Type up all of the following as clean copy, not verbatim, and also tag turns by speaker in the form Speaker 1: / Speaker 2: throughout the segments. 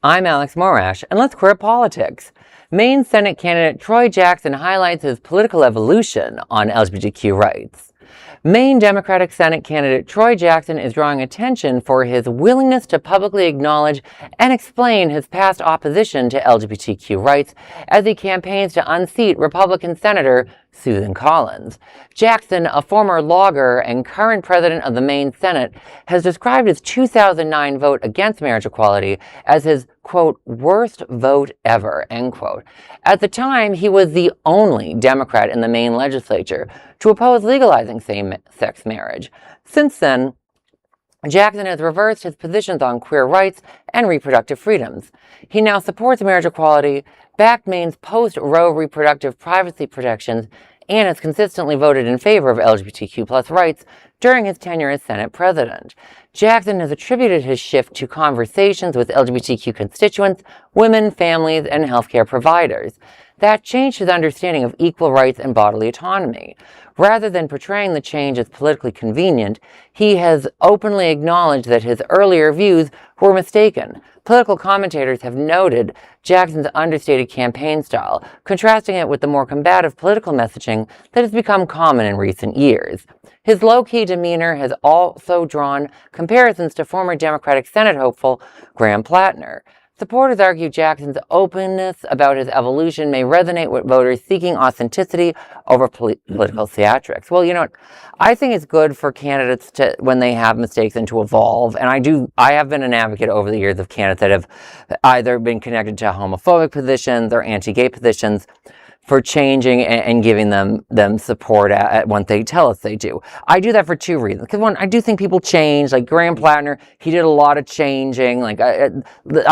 Speaker 1: I'm Alex Morash, and let's queer politics. Maine Senate candidate Troy Jackson highlights his political evolution on LGBTQ rights. Maine Democratic Senate candidate Troy Jackson is drawing attention for his willingness to publicly acknowledge and explain his past opposition to LGBTQ rights as he campaigns to unseat Republican Senator Susan Collins. Jackson, a former lawyer and current president of the Maine Senate, has described his 2009 vote against marriage equality as his, quote, worst vote ever, end quote. At the time, he was the only Democrat in the Maine Legislature to oppose legalizing same-sex marriage. Since then, Jackson has reversed his positions on queer rights and reproductive freedoms. He now supports marriage equality, backed Maine's post-Roe reproductive privacy protections, and has consistently voted in favor of LGBTQ+ rights during his tenure as Senate president. Jackson has attributed his shift to conversations with LGBTQ constituents, women, families, and healthcare providers. That changed his understanding of equal rights and bodily autonomy. Rather than portraying the change as politically convenient, he has openly acknowledged that his earlier views were mistaken. Political commentators have noted Jackson's understated campaign style, contrasting it with the more combative political messaging that has become common in recent years. His low-key demeanor has also drawn comparisons to former Democratic Senate hopeful Graham Platner. Supporters argue Jackson's openness about his evolution may resonate with voters seeking authenticity over political theatrics. Well, you know what? I think it's good for candidates to, when they have mistakes, and to evolve. And I have been an advocate over the years of candidates that have either been connected to homophobic positions or anti-gay positions, for changing and giving them support at what they tell us they do. I do that for two reasons. Because one, I do think people change. Like Graham Platner, he did a lot of changing. Like I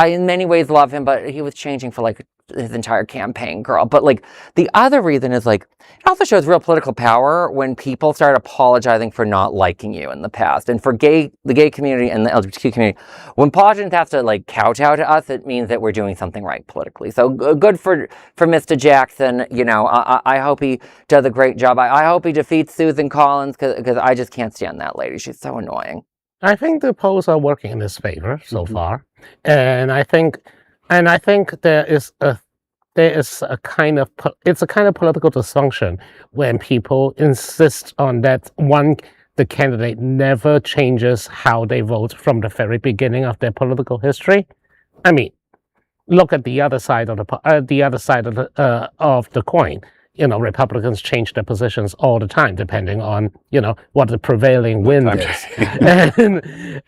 Speaker 1: in many ways love him, but he was changing for like his entire campaign, girl. But like the other reason is like it also shows real political power when people start apologizing for not liking you in the past. And for the gay community and the LGBTQ community, when politicians have to like kowtow to us, it means that we're doing something right politically. So good for Mr. Jackson. You know, I hope he does a great job. I hope he defeats Susan Collins because I just can't stand that lady. She's so annoying.
Speaker 2: I think the polls are working in his favor so far, and I think there is a kind of political dysfunction when people insist on that the candidate never changes how they vote from the very beginning of their political history. I mean, look at the other side of the coin. You know, Republicans change their positions all the time, depending on, you know, what the prevailing wind is.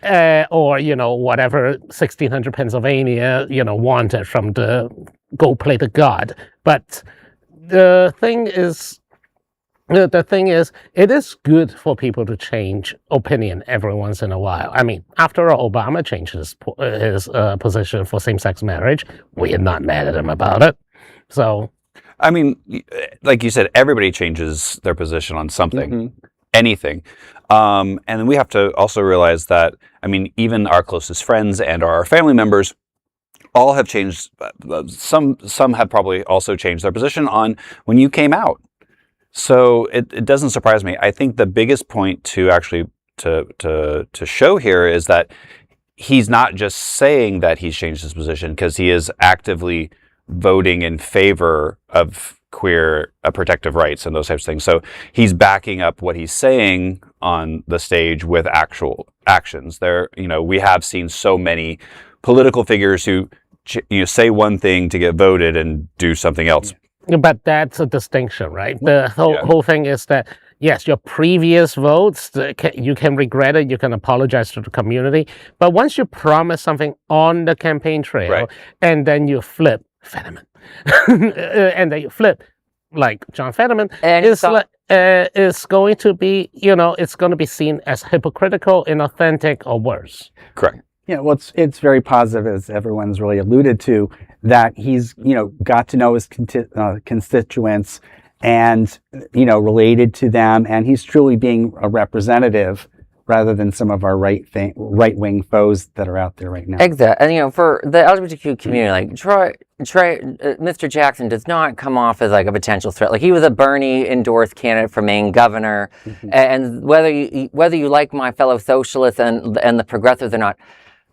Speaker 2: And, or, you know, whatever 1600 Pennsylvania, you know, wanted from the gold-plated god. But the thing is, it is good for people to change opinion every once in a while. I mean, after all, Obama changed his position for same-sex marriage. We are not mad at him about it. So...
Speaker 3: I mean, like you said, everybody changes their position on something, anything. And then we have to also realize that, I mean, even our closest friends and our family members all have changed. Some have probably also changed their position on when you came out. So it doesn't surprise me. I think the biggest point to actually to show here is that he's not just saying that he's changed his position, because he is actively voting in favor of queer protective rights and those types of things. So he's backing up what he's saying on the stage with actual actions. You know, we have seen so many political figures who say one thing to get voted and do something else.
Speaker 2: But that's a distinction, right? The whole thing is that, yes, your previous votes, you can regret it, you can apologize to the community, but once you promise something on the campaign trail, and then you flip, Fetterman, and then you flip, like John Fetterman, is going to be, you know, it's going to be seen as hypocritical, inauthentic, or worse.
Speaker 3: Correct.
Speaker 4: Yeah, well, it's very positive, as everyone's really alluded to, that he's, you know, got to know his constituents and, you know, related to them, and he's truly being a representative rather than some of our right-wing foes that are out there right now.
Speaker 1: Exactly. And, you know, for the LGBTQ community, like Mr. Jackson does not come off as like a potential threat. Like he was a Bernie-endorsed candidate for Maine governor, and whether you like my fellow socialists and the progressives or not,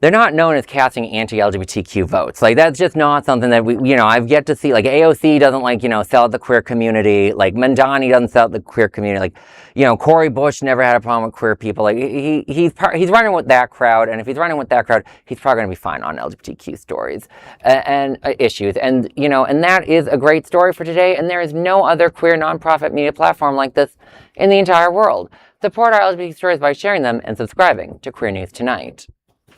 Speaker 1: they're not known as casting anti-LGBTQ votes. Like, that's just not something that we, I've yet to see. Like, AOC doesn't, like, sell out the queer community. Like, Mandani doesn't sell out the queer community. Like, Cory Bush never had a problem with queer people. Like, he's running with that crowd, and if he's running with that crowd, he's probably going to be fine on LGBTQ stories and issues. And, and that is a great story for today, and there is no other queer nonprofit media platform like this in the entire world. Support our LGBT stories by sharing them and subscribing to Queer News Tonight.